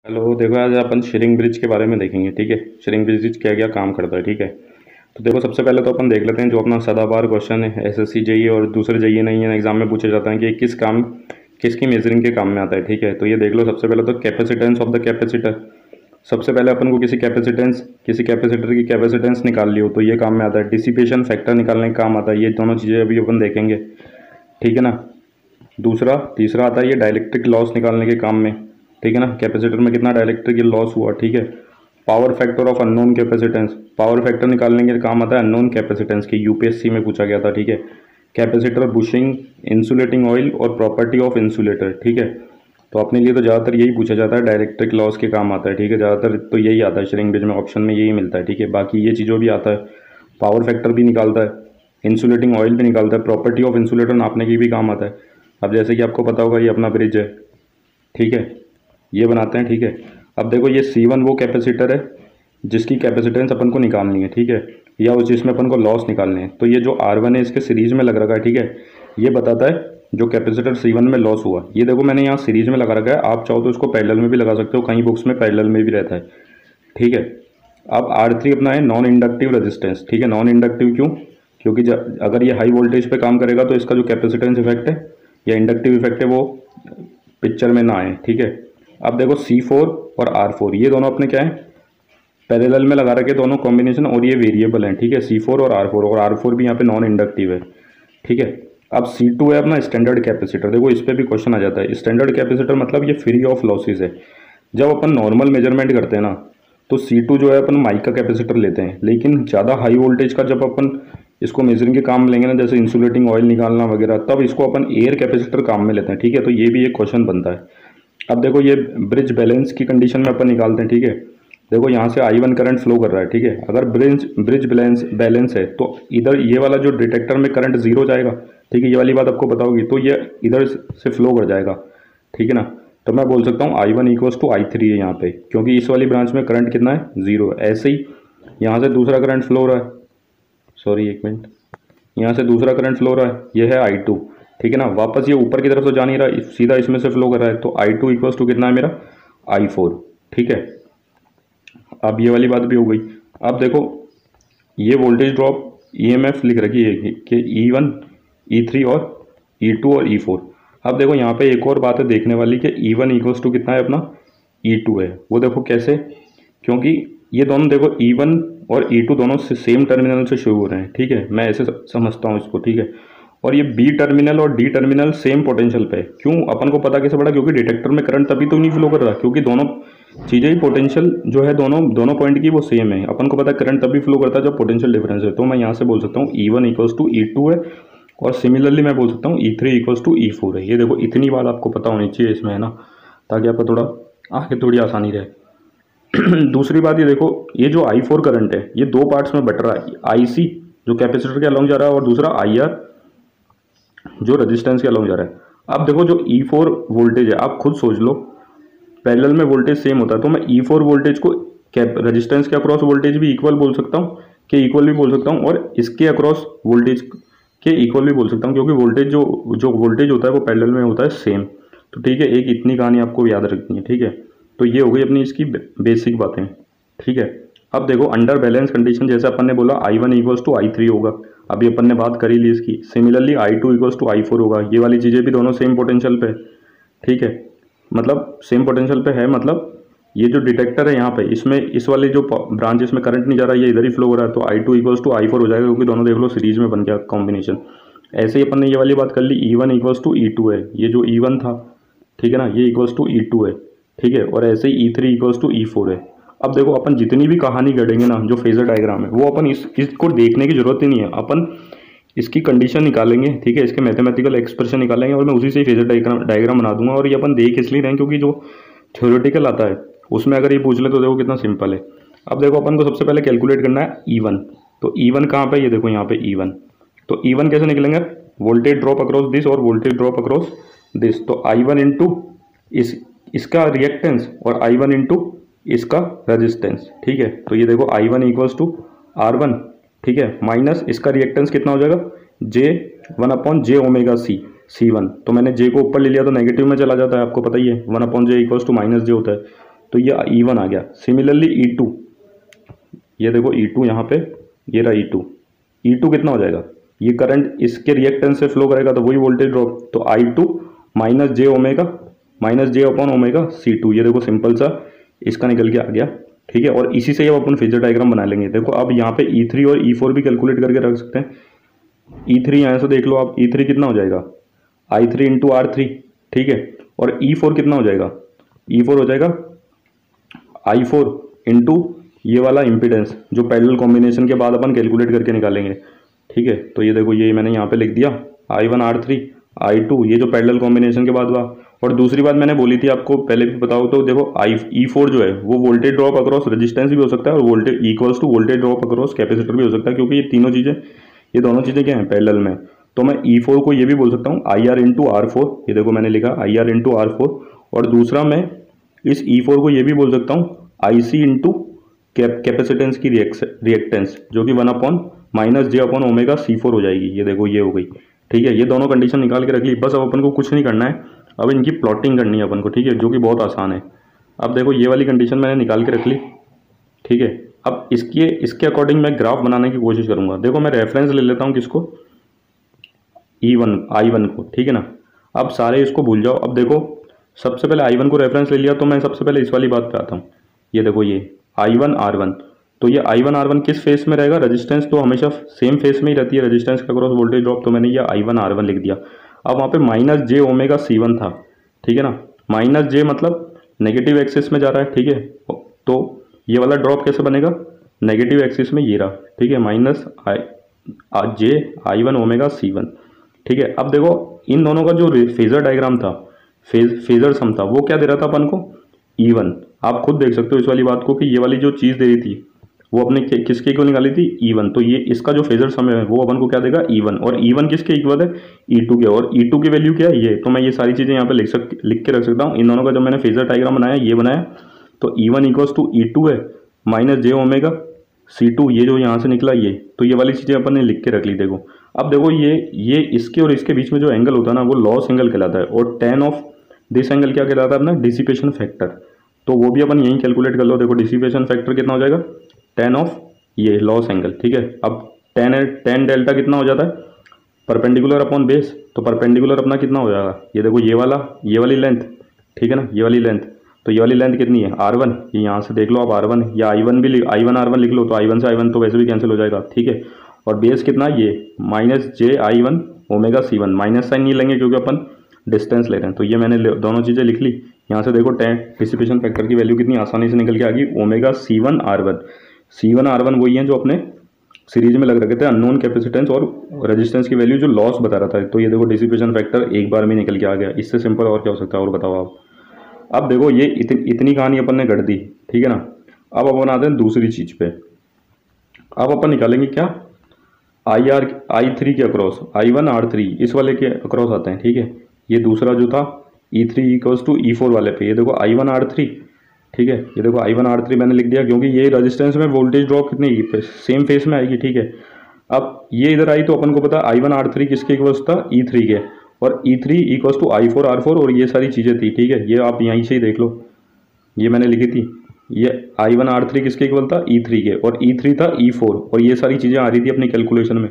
Hello, देखो आज अपन Schering bridge के बारे में देखेंगे। ठीक है, शेयरिंग ब्रिज क्या क्या काम करता है। ठीक है, तो देखो सबसे पहले तो अपन देख लेते हैं जो अपना सदाबहार क्वेश्चन है एसएससी जेईई और दूसरे जेईई नहीं है एग्जाम में पूछे जाता है कि किस काम किसकी मेजरिंग के काम में आता है। ठीक है, तो ये देख लो सबसे पहले तो कैपेसिटेंस ऑफ द कैपेसिटर। सबसे पहले अपन को किसी कैपेसिटर की कैपेसिटेंस निकाल ली हो तो ये काम में आता है। डिसिपेशन फैक्टर निकालने का काम आता है। ये दोनों चीज़ें अभी अपन देखेंगे। ठीक है ना। दूसरा तीसरा आता है ये डाइलेक्ट्रिक लॉस निकालने के काम में। ठीक है ना, कैपेसिटर में कितना डाइलेक्ट्रिक लॉस हुआ। ठीक है, power factor of unknown capacitance, power factor निकालने के काम आता है अननोन कैपेसिटेंस की। यूपीएससी में पूछा गया था। ठीक है, कैपेसिटर बुशिंग, इंसुलेटिंग ऑयल और प्रॉपर्टी ऑफ इंसुलेटर। ठीक है, तो अपने लिए तो ज़्यादातर यही पूछा जाता है, डायरेक्ट्रिक लॉस के काम आता है। ठीक है, ज़्यादातर तो यही आता है शेयरिंग ब्रिज में, ऑप्शन में यही मिलता है। ठीक है, बाकी ये चीज़ों भी आता है, पावर फैक्टर भी निकालता है, इंसुलेटिंग ऑयल भी निकालता है, प्रॉपर्टी ऑफ इंसुलेटर नापने की भी काम आता है। अब जैसे कि आपको पता होगा ये अपना ब्रिज है। ठीक है, ये बनाते हैं। ठीक है, अब देखो ये C1 वो कैपेसिटर है जिसकी कैपेसिटेंस अपन को निकालनी है। ठीक है, या उस जिसमें अपन को लॉस निकालने हैं। तो ये जो R1 है इसके सीरीज में लग रखा है। ठीक है, ये बताता है जो कैपेसिटर C1 में लॉस हुआ। ये देखो मैंने यहाँ सीरीज में लगा रखा है, आप चाहो तो इसको पैरेलल में भी लगा सकते हो, कई बुक्स में पैरेलल में भी रहता है। ठीक है, अब R3 अपना है नॉन इंडक्टिव रेजिस्टेंस। ठीक है, नॉन इंडक्टिव क्यों? क्योंकि अगर ये हाई वोल्टेज पे काम करेगा तो इसका जो कैपेसिटेंस इफेक्ट है या इंडक्टिव इफेक्ट है वो पिक्चर में ना आए। ठीक है, अब देखो C4 और R4 ये दोनों अपने क्या है, पैरेलल में लगा रखे दोनों कॉम्बिनेशन, और ये वेरिएबल हैं। ठीक है, C4 और R4 भी यहाँ पे नॉन इंडक्टिव है। ठीक है, अब C2 है अपना स्टैंडर्ड कैपेसिटर। देखो इस पर भी क्वेश्चन आ जाता है। स्टैंडर्ड कैपेसिटर मतलब ये फ्री ऑफ लॉसेज है। जब अपन नॉर्मल मेजरमेंट करते हैं ना तो C2 जो है अपन माइक का कैपेसिटर लेते हैं, लेकिन ज़्यादा हाई वोल्टेज का जब अपन इसको मेजरिंग के काम में लेंगे ना, जैसे इंसुलेटिंग ऑयल निकालना वगैरह, तब इसको अपन एयर कैपेसिटर काम में लेते हैं। ठीक है, तो ये भी एक क्वेश्चन बनता है। अब देखो ये ब्रिज बैलेंस की कंडीशन में अपन निकालते हैं। ठीक है, देखो यहाँ से I1 करंट फ्लो कर रहा है। ठीक है, अगर ब्रिज बैलेंस है तो इधर ये वाला जो डिटेक्टर में करंट जीरो जाएगा। ठीक है, ये वाली बात आपको पता होगी, तो ये इधर से फ्लो कर जाएगा। ठीक है ना, तो मैं बोल सकता हूँ I1 इक्वल्स टू I3 है यहाँ पे, क्योंकि इस वाली ब्रांच में करंट कितना है, जीरो है। ऐसे ही यहाँ से दूसरा करंट फ्लो हो रहा है, सॉरी एक मिनट, यहाँ से दूसरा करंट फ्लो हो रहा है, ये है I2। ठीक है ना, वापस ये ऊपर की तरफ तो जा नहीं रहा, सीधा इसमें से फ्लो कर रहा है, तो I2 इक्वल्स टू कितना है मेरा, I4। ठीक है, अब ये वाली बात भी हो गई। अब देखो ये वोल्टेज ड्रॉप EMF लिख रखी है कि E1, E3 और E2 और E4। अब देखो यहाँ पे एक और बात है देखने वाली कि E1 इक्वल्स टू कितना है अपना, E2 है। वो देखो कैसे, क्योंकि ये दोनों देखो E1 और E2 दोनों से सेम टर्मिनल से शुरू हो रहे हैं। ठीक है, मैं ऐसे समझता हूँ इसको। ठीक है, और ये B टर्मिनल और D टर्मिनल सेम पोटेंशियल पे है। क्यों अपन को पता कैसे पड़ा? क्योंकि डिटेक्टर में करंट तभी तो नहीं फ्लो कर रहा, क्योंकि दोनों चीज़ें ही पोटेंशियल जो है दोनों पॉइंट की वो सेम है। अपन को पता है करंट तभी फ्लो करता है जब पोटेंशियल डिफरेंस है। तो मैं यहाँ से बोल सकता हूँ E1 इक्वल्स टू E2 है, और सिमिलरली मैं बोल सकता हूँ E3 इक्वल्स टू E4 है। ये देखो इतनी बात आपको पता होनी चाहिए इसमें, है ना, ताकि आपको थोड़ा आगे थोड़ी आसानी रहे। दूसरी बात ये देखो, ये जो I4 करंट है ये दो पार्ट्स में बट रहा है। IC जो कैपेसिटर के अलॉन्ग जा रहा है, और दूसरा IR जो रेजिस्टेंस के अलॉन्ग जा रहा है। अब देखो जो E4 वोल्टेज है, आप खुद सोच लो, पैरेलल में वोल्टेज सेम होता है, तो मैं E4 वोल्टेज को रेजिस्टेंस के अक्रॉस वोल्टेज भी इक्वल बोल सकता हूँ, कि इक्वल भी बोल सकता हूँ, और इसके अक्रॉस वोल्टेज के इक्वल भी बोल सकता हूँ, क्योंकि वोल्टेज जो वोल्टेज होता है वो पैरेलल में होता है सेम। तो ठीक है, एक इतनी कहानी आपको याद रखनी है। ठीक है, तो ये हो गई अपनी इसकी बेसिक बातें। ठीक है, अब देखो अंडर बैलेंस कंडीशन, जैसे अपन ने बोला I1 इक्वल्स टू I3 होगा, अभी अपन ने बात करी ली इसकी। Similarly I2 equals to I4 होगा। ये वाली चीज़ें भी दोनों सेम पोटेंशियल पे है। ठीक है, मतलब सेम पोटेंशियल पे है, मतलब ये जो डिटेक्टर है यहाँ पे, इसमें इस वाली जो ब्रांच इसमें करंट नहीं जा रहा है, ये इधर ही फ्लो हो रहा है, तो I2 इक्वल्स टू I4 हो जाएगा, क्योंकि दोनों देख लो सीरीज में बन गया कॉम्बिनेशन। ऐसे ही अपन ने ये वाली बात कर ली, E1 इक्वल्स टू E2 है, ये जो E1 था, ठीक है ना, ये इक्वल्स टू E2 है। ठीक है, और ऐसे ही E3 इक्वल्स टू E4 है। अब देखो अपन जितनी भी कहानी गढ़ेंगे ना, जो फेजर डायग्राम है, वो अपन इसको देखने की जरूरत ही नहीं है, अपन इसकी कंडीशन निकालेंगे। ठीक है, इसके मैथमेटिकल एक्सप्रेशन निकालेंगे, और मैं उसी से फेजर डायग्राम बना दूंगा। और ये अपन देख इसलिए रहे हैं क्योंकि जो थ्योरेटिकल आता है उसमें अगर ये पूछ ले तो देखो कितना सिंपल है। अब देखो अपन को सबसे पहले कैलकुलेट करना है E1। तो E1 कहाँ पे, ये देखो यहाँ पे E1। तो E1 कैसे निकलेंगे, वोल्टेज ड्रॉप अक्रॉस दिस और वोल्टेज ड्रॉप अक्रॉस दिस, तो I1 इंटू इसका रिएक्टेंस और I1 इंटू इसका रेजिस्टेंस। ठीक है, तो ये देखो I1 इक्वल्स टू R1। ठीक है, माइनस इसका रिएक्टेंस कितना हो जाएगा, J1/J C1। तो मैंने J को ऊपर ले लिया तो नेगेटिव में चला जाता है, आपको पता ही है, 1/J इक्वल्स टू -J होता है। तो ये E1 आ गया। सिमिलरली E2, ये देखो E2 यहाँ पे, ये रहा E2 कितना हो जाएगा, ये करंट इसके रिएक्टेंस से फ्लो करेगा तो वही वोल्टेज ड्रॉप, तो I2 माइनस जे अपॉन ओमेगा C2, ये देखो सिंपल सा इसका निकल के आ गया। ठीक है, और इसी से अब अपन फेजर डायग्राम बना लेंगे। देखो अब यहाँ पे E3 और E4 भी कैलकुलेट करके रख सकते हैं। E3 यहाँ से देख लो आप, E3 कितना हो जाएगा, I3 इंटू R3। ठीक है, और E4 कितना हो जाएगा, E4 हो जाएगा I4 इंटू ये वाला इम्पिडेंस जो पैरेलल कॉम्बिनेशन के बाद अपन कैलकुलेट करके निकालेंगे। ठीक है, तो ये देखो ये मैंने यहाँ पे लिख दिया I1 R3 I2, ये जो पैरेलल कॉम्बिनेशन के बाद हुआ। और दूसरी बात मैंने बोली थी आपको पहले भी बताओ, तो देखो E4 जो है वो वोल्टेज ड्रॉप अक्रॉस रेजिस्टेंस भी हो सकता है और voltage equals to voltage drop across capacitor भी हो सकता है, क्योंकि ये तीनों चीज़ें, ये दोनों चीज़ें क्या हैं, पैरेलल में। तो मैं E4 को ये भी बोल सकता हूँ IR इंटू R4, ये देखो मैंने लिखा IR इंटू R4। और दूसरा मैं इस E4 को ये भी बोल सकता हूँ IC इंटू कैपेसिटेंस की रिएक्टेंस, जो कि 1 अपॉन माइनस जे अपॉन ओमेगा C4 हो जाएगी। ये देखो ये हो गई। ठीक है, ये दोनों कंडीशन निकाल के रख ली। बस अब अपन को कुछ नहीं करना है, अब इनकी प्लॉटिंग करनी है अपन को। ठीक है, जो कि बहुत आसान है। अब देखो ये वाली कंडीशन मैंने निकाल के रख ली। ठीक है, अब इसके अकॉर्डिंग मैं ग्राफ बनाने की कोशिश करूंगा। देखो मैं रेफरेंस ले लेता हूँ किसको, I1 को। ठीक है ना, अब सारे इसको भूल जाओ। अब देखो सबसे पहले I1 को रेफरेंस ले लिया, तो मैं सबसे पहले इस वाली बात पे आता हूँ। ये देखो ये I1 R1, तो ये I1 R1 किस फेस में रहेगा, रेजिस्टेंस तो हमेशा सेम फेस में ही रहती है, रेजिस्टेंस का क्रॉस वोल्टेज ड्रॉप। तो मैंने ये I1 R1 लिख दिया। अब वहाँ पे माइनस जे ओमेगा C1 था। ठीक है ना, माइनस जे मतलब नेगेटिव एक्सिस में जा रहा है। ठीक है, तो ये वाला ड्रॉप कैसे बनेगा, नेगेटिव एक्सिस में ये रहा। ठीक है, minus J I1 omega C1। ठीक है, अब देखो इन दोनों का जो फेजर डायग्राम था, फेजर सम था, वो क्या दे रहा था अपन को, E1। आप खुद देख सकते हो इस वाली बात को कि ये वाली जो चीज़ दे रही थी वो अपने किसके इक्वल निकाली थी, E1। तो ये इसका जो फेजर सम है वो अपन को क्या देगा, E1। और E1 किसके इक्वल है, E2 के। और E2 की वैल्यू क्या है, ये। तो मैं ये सारी चीज़ें यहाँ पे लिख के रख सकता हूँ। इन दोनों का जब मैंने फेजर डायग्राम बनाया, ये बनाया, तो E1 इक्वल्स टू E2 है माइनस जे ओमेगा C2, ये जो यहाँ से निकला ये। तो ये वाली चीज़ें अपन ने लिख के रख ली। देखो अब देखो ये इसके और इसके बीच में जो एंगल होता है ना, वो लॉस एंगल कहलाता है। और tan ऑफ दिस एंगल क्या कहलाता है अपना, डिसिपेशन फैक्टर। तो वो भी अपन यहीं कैलकुलेट कर लो। देखो डिसिपेशन फैक्टर कितना हो जाएगा, tan ऑफ ये लॉस एंगल। ठीक है, अब tan डेल्टा कितना हो जाता है, परपेंडिकुलर अपॉन बेस। तो परपेंडिकुलर अपना कितना हो जाएगा, ये देखो ये वाली लेंथ। ठीक है ना, ये वाली लेंथ, तो ये वाली लेंथ कितनी है, R1। ये यहाँ से देख लो आप R1, या I1 R1 लिख लो, तो I1 से I1 तो वैसे भी कैंसिल हो जाएगा। ठीक है, और बेस कितना, ये minus J I1 omega C1। Minus sign नहीं लेंगे क्योंकि अपन डिस्टेंस ले रहे हैं। तो ये मैंने दोनों चीज़ें लिख ली। यहाँ से देखो tan डिसिपेशन फैक्टर की वैल्यू कितनी आसानी से निकल के आ गई, ओमेगा C1 R1 वही है जो अपने सीरीज में लग रखे थे, अननोन कैपेसिटेंस और रेजिस्टेंस की वैल्यू जो लॉस बता रहा था। तो ये देखो डिसिपेशन फैक्टर एक बार में निकल के आ गया। इससे सिंपल और क्या हो सकता है, और बताओ आप। अब देखो ये इतनी कहानी अपन ने कर दी। ठीक है ना, अब अपन आते हैं दूसरी चीज़ पे। अब अपन निकालेंगे क्या, I3 के अक्रॉस, I1 R3 इस वाले के अक्रॉस आते हैं। ठीक है, ये दूसरा जो था E3 इक्वल्स टू E4 वाले पे, ये देखो I1 R3। ठीक है, ये देखो I1 R3 मैंने लिख दिया, क्योंकि ये रेजिस्टेंस में वोल्टेज ड्रॉप कितनी सेम फेस में आएगी। ठीक है, अब ये इधर आई तो अपन को पता I1 R3 किसके इक्वल्स था, E3 के। और E3 equals to I4 R4, और ये सारी चीज़ें थी। ठीक है, ये आप यहीं से ही देख लो, ये मैंने लिखी थी। ये I1 R3 किसके इक्वल था, E3 के, और E3 था E4, और ये सारी चीज़ें आ रही थी अपनी कैलकुलेशन में।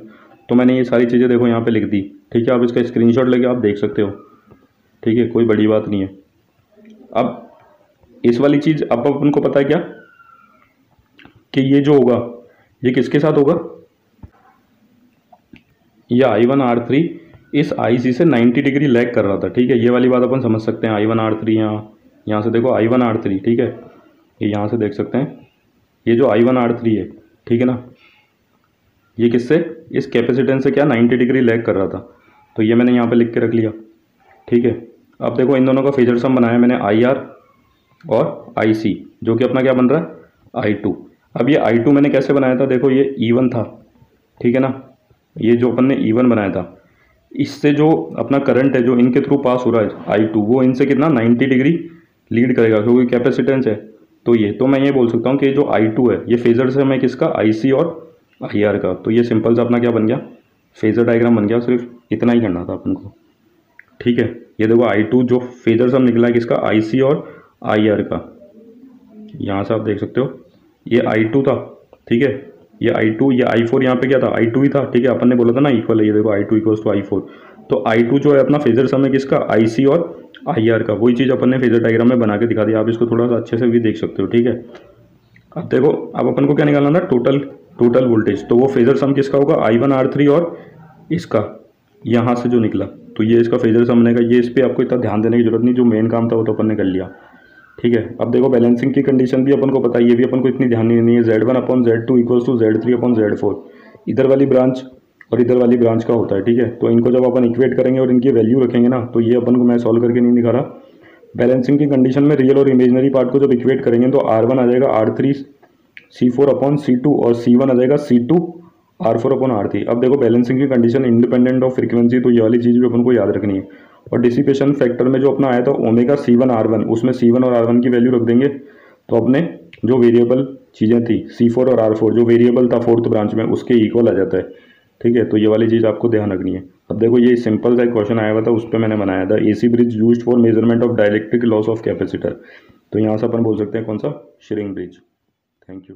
तो मैंने ये सारी चीज़ें देखो यहाँ पे लिख दी। ठीक है, आप इसका स्क्रीनशॉट लेके आप देख सकते हो। ठीक है, कोई बड़ी बात नहीं है। अब इस वाली चीज़ अब अपन को पता है क्या, कि ये जो होगा ये किसके साथ होगा, ये I1 R3 इस IC से 90 डिग्री लैग कर रहा था। ठीक है, ये वाली बात अपन समझ सकते हैं। I1 R3 यहाँ से देखो I1 R3। ठीक है, ये यहाँ से देख सकते हैं, ये जो I1 R3 है। ठीक है ना, ये किससे, इस कैपेसिटेंस से क्या 90 डिग्री लैग कर रहा था। तो ये मैंने यहाँ पे लिख के रख लिया। ठीक है, अब देखो इन दोनों का फेजर सम बनाया मैंने, IR और IC, जो कि अपना क्या बन रहा है, I2। अब ये I2 मैंने कैसे बनाया था, देखो ये E1 था। ठीक है ना, ये जो अपन ने E1 बनाया था, इससे जो अपना करंट है जो इनके थ्रू पास हो रहा है I2, वो इनसे कितना 90 डिग्री लीड करेगा, क्योंकि कैपेसिटेंस है। तो मैं ये बोल सकता हूँ कि जो I2 है ये फेजर से मैं किसका, IC और IR का। तो ये सिंपल सा अपना क्या बन गया, फेजर डायग्राम बन गया। सिर्फ इतना ही करना था अपन को। ठीक है, ये देखो I2 जो फेजर सम निकला है किसका, IC और IR का। यहाँ से आप देख सकते हो ये I2 था, ठीक है, ये I2, ये I4, यहाँ पे क्या था I2 ही था, ठीक है, अपन ने बोला था ना इक्वल है, ये देखो I2 इक्वल्स टू I4। तो I2 जो है अपना फेजर सम है किसका, IC और IR का, वही चीज़ अपन ने फेजर डायग्राम में बना के दिखा दिया, आप इसको थोड़ा सा अच्छे से भी देख सकते हो, ठीक है। अब देखो, अब अपन को क्या निकालना था, टोटल वोल्टेज, तो वो फेजर सम किसका होगा, I1 R3 और इसका यहाँ से जो निकला, तो ये इसका फेजर सम बनेगा। ये इस पर आपको इतना ध्यान देने की जरूरत नहीं, जो मेन काम था वो तो अपन ने कर लिया, ठीक है। अब देखो बैलेंसिंग की कंडीशन भी अपन को पता है, ये भी अपन को इतनी ध्यान नहीं है, Z1/Z2 इक्वल्स टू Z3/Z4, इधर वाली ब्रांच और इधर वाली ब्रांच का होता है, ठीक है। तो इनको जब अपन इक्वेट करेंगे और इनकी वैल्यू रखेंगे ना, तो ये अपन को मैं सॉल्व करके नहीं दिखा रहा, बैलेंसिंग की कंडीशन में रियल और इमेजनरी पार्ट को जब इक्वेट करेंगे तो R1 आ जाएगा R3 C4/C2 और C1 आ जाएगा C2 R4/R3। अब देखो बैलेंसिंग की कंडीशन इंडिपेंडेंट ऑफ फ्रीक्वेंसी, तो ये वाली चीज़ भी अपन को याद रखनी है। और डिसिपेशन फैक्टर में जो अपना आया था ओमेगा C1R1, उसमें C1 और R1 की वैल्यू रख देंगे, तो अपने जो वेरिएबल चीज़ें थी C4 और R4, जो वेरिएबल था फोर्थ ब्रांच में, उसके इक्वल आ जाता है, ठीक है। तो ये वाली चीज़ आपको ध्यान रखनी है। अब देखो ये सिंपल सा क्वेश्चन आया हुआ था, उस पर मैंने बनाया था, AC bridge used for measurement of dielectric loss of capacitor. तो यहाँ से अपन बोल सकते हैं कौन सा, शेरिंग ब्रिज। Thank you.